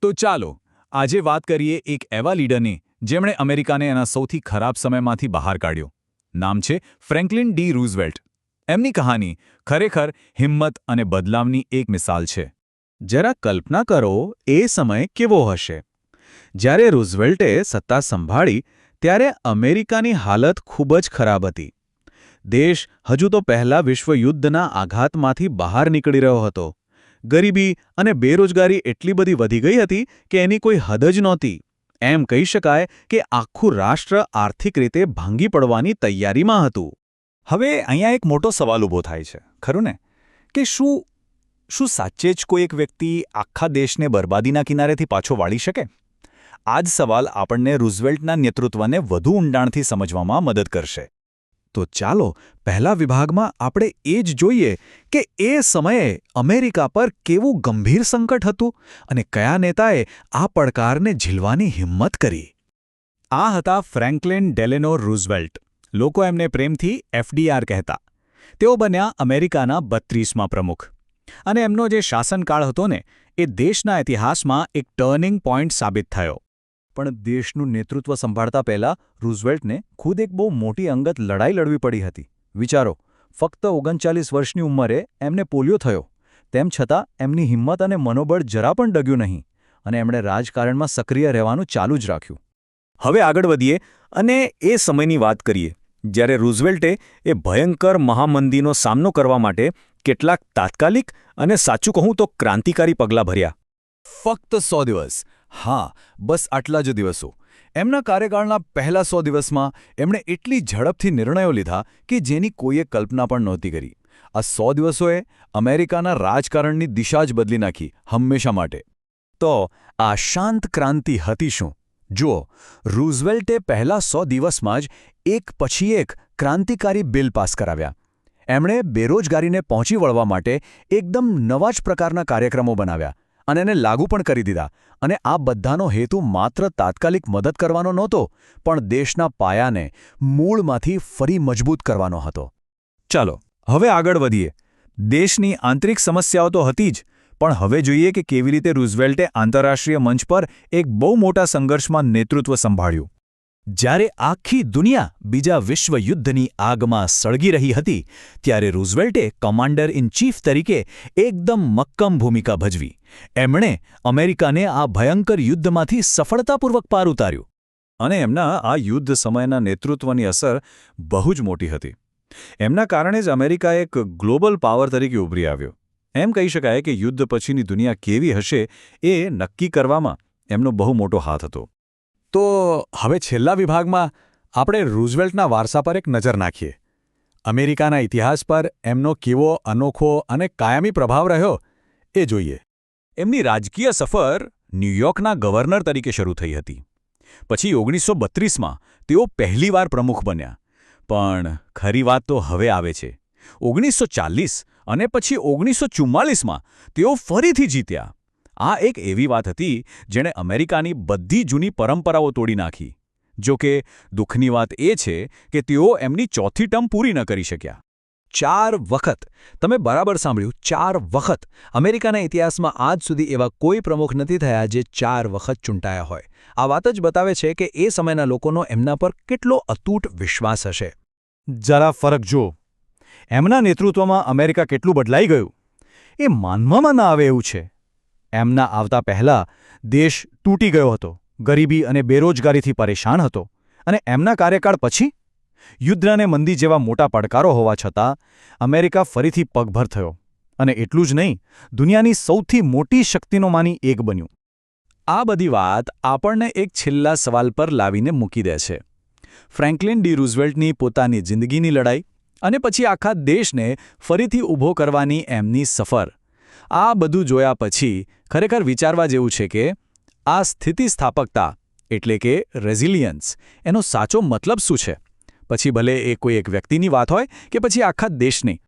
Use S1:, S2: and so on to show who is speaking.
S1: તો ચાલો આજે વાત કરીએ એક એવા લીડરની જેમણે અમેરિકાને એના સૌથી ખરાબ સમયમાંથી બહાર કાઢ્યો. નામ છે ફ્રેન્કલિન ડી રૂઝવેલ્ટ. એમની કહાની ખરેખર હિંમત અને બદલાવની એક મિસાલ છે.
S2: જરા કલ્પના કરો એ સમય કેવો હશે. જ્યારે રૂઝવેલ્ટે સત્તા સંભાળી ત્યારે અમેરિકાની હાલત ખૂબ જ ખરાબ હતી. દેશ હજુ તો પહેલા વિશ્વયુદ્ધના આઘાતમાંથી બહાર નીકળી રહ્યો હતો. ગરીબી અને બેરોજગારી એટલી બધી વધી ગઈ હતી કે એની કોઈ હદ જ નહોતી. એમ કહી શકાય કે આખું રાષ્ટ્ર આર્થિક રીતે ભાંગી પડવાની તૈયારીમાં હતું.
S3: હવે અહીંયા એક મોટો સવાલ ઊભો થાય છે, ખરું ને? કે શું સાચે જ કોઈ એક વ્યક્તિ આખા દેશને બરબાદીના કિનારેથી પાછો વાળી શકે? આ જ સવાલ આપણને રૂઝવેલ્ટના નેતૃત્વને વધુ ઊંડાણથી સમજવામાં મદદ કરશે.
S2: તો ચાલો પહેલા વિભાગમાં આપણે એ જ જોઈએ કે એ સમયે અમેરિકા પર કેવું ગંભીર સંકટ હતું અને કયા નેતાએ આ પડકારને ઝીલવાની હિંમત કરી.
S3: આ હતા ફ્રેન્કલિન ડેલેનો રૂઝવેલ્ટ. લોકો એમને પ્રેમથી FDR કહેતા. તેઓ બન્યા અમેરિકાના 32મા પ્રમુખ. અને એમનો જે શાસનકાળ હતો ને, એ દેશના ઇતિહાસમાં એક ટર્નિંગ પોઈન્ટ સાબિત થયો.
S4: પણ દેશનું નેતૃત્વ સંભાળતા પહેલાં રૂઝવેલ્ટને ખુદ એક બહુ મોટી અંગત લડાઈ લડવી પડી હતી. વિચારો, ફક્ત 39 વર્ષની ઉંમરે એમને પોલિયો થયો. તેમ છતાં એમની હિંમત અને મનોબળ જરા પણ ડગ્યું નહીં અને એમણે રાજકારણમાં સક્રિય રહેવાનું ચાલુ જ રાખ્યું.
S3: હવે આગળ વધીએ અને એ સમયની વાત કરીએ જ્યારે રૂઝવેલ્ટે એ ભયંકર મહામંદીનો સામનો કરવા માટે કેટલાક તાત્કાલિક અને સાચું કહું તો ક્રાંતિકારી પગલાં ભર્યા.
S4: ફક્ત 100 દિવસ. હા, બસ આટલા જ દિવસો. એમના કાર્યકાળના પહેલા 100 દિવસમાં એમણે એટલી ઝડપથી નિર્ણયો લીધા કે જેની કોઈએ કલ્પના પણ નહોતી કરી. આ 100 દિવસોએ અમેરિકાના રાજકારણની દિશા જ બદલી નાખી, હંમેશા માટે. તો આ શાંત ક્રાંતિ હતી શું? જુઓ, રૂઝવેલ્ટે પહેલા 100 દિવસમાં જ એક પછી એક ક્રાંતિકારી બિલ પાસ કરાવ્યા. એમણે બેરોજગારીને પહોંચી વળવા માટે એકદમ નવા જ પ્રકારના કાર્યક્રમો બનાવ્યા અને એને લાગુ પણ કરી દીધા. અને આ બધાનો હેતુ માત્ર તાત્કાલિક મદદ કરવાનો નહોતો, પણ દેશના પાયાને મૂળમાંથી ફરી મજબૂત કરવાનો હતો.
S3: ચાલો હવે આગળ વધીએ. દેશની આંતરિક સમસ્યાઓ તો હતી જ, પણ હવે જોઈએ કે કેવી રીતે રૂઝવેલ્ટે આંતરરાષ્ટ્રીય મંચ પર એક બહુ મોટા સંઘર્ષમાં નેતૃત્વ સંભાળ્યું.
S4: જ્યારે આખી દુનિયા બીજા વિશ્વયુદ્ધની આગમાં સળગી રહી હતી, ત્યારે રૂઝવેલ્ટે કમાન્ડર ઇન ચીફ તરીકે એકદમ મક્કમ ભૂમિકા ભજવી. એમણે અમેરિકાને આ ભયંકર યુદ્ધમાંથી સફળતાપૂર્વક પાર ઉતાર્યું.
S3: અને એમના આ યુદ્ધ સમયના નેતૃત્વની અસર બહુ જ મોટી હતી. એમના કારણે જ અમેરિકા એક ગ્લોબલ પાવર તરીકે ઉભરી આવ્યો. એમ કહી શકાય કે યુદ્ધ પછીની દુનિયા કેવી હશે એ નક્કી કરવામાં એમનો બહુ મોટો હાથ હતો.
S1: તો હવે છેલ્લા વિભાગમાં આપણે રૂઝવેલ્ટના વારસા પર એક નજર નાખીએ. અમેરિકાના ઇતિહાસ પર એમનો કેવો અનોખો અને કાયમી પ્રભાવ રહ્યો એ જોઈએ.
S3: એમની રાજકીય સફર ન્યૂયોર્કના ગવર્નર તરીકે શરૂ થઈ હતી. પછી 1932માં તેઓ પહેલીવાર પ્રમુખ બન્યા. પણ ખરી વાત તો હવે આવે છે. 1940 અને પછી 1944માં તેઓ ફરીથી જીત્યા. આ એક એવી વાત હતી જેણે અમેરિકાની બધી જૂની પરંપરાઓ તોડી નાખી. જો કે દુઃખની વાત એ છે કે તેઓ એમની ચોથી ટર્મ પૂરી ન કરી શક્યા.
S4: 4 વખત. તમે બરાબર સાંભળ્યું, 4 વખત. અમેરિકાના ઇતિહાસમાં આજ સુધી એવા કોઈ પ્રમુખ નથી થયા જે 4 વખત ચૂંટાયા હોય. આ વાત જ બતાવે છે કે એ સમયના લોકોનો એમના પર કેટલો અતૂટ વિશ્વાસ હશે.
S3: જરા ફરક જુઓ. એમના નેતૃત્વમાં અમેરિકા કેટલું બદલાઈ ગયું એ માનવામાં ના આવે એવું છે. એમના આવતા પહેલાં દેશ તૂટી ગયો હતો, ગરીબી અને બેરોજગારીથી પરેશાન હતો. અને એમના કાર્યકાળ પછી યુદ્ધ અને મંદી જેવા મોટા પડકારો હોવા છતાં અમેરિકા ફરીથી પગભર થયો. અને એટલું જ નહીં, દુનિયાની સૌથી મોટી શક્તિનોમાંની એક બન્યું.
S4: આ બધી વાત આપણને એક છેલ્લા સવાલ પર લાવીને મૂકી દે છે. ફ્રેન્કલિન ડી રૂઝવેલ્ટની પોતાની જિંદગીની લડાઈ અને પછી આખા દેશને ફરીથી ઊભો કરવાની એમની સફર. આ બધું જોયા પછી ખરેખર વિચારવા જેવું છે કે આ સ્થિતિસ્થાપકતા એટલે કે રેઝિલિયન્સ એનો સાચો મતલબ શું છે? પછી ભલે એ કોઈ એક વ્યક્તિની વાત હોય કે પછી આખા દેશની.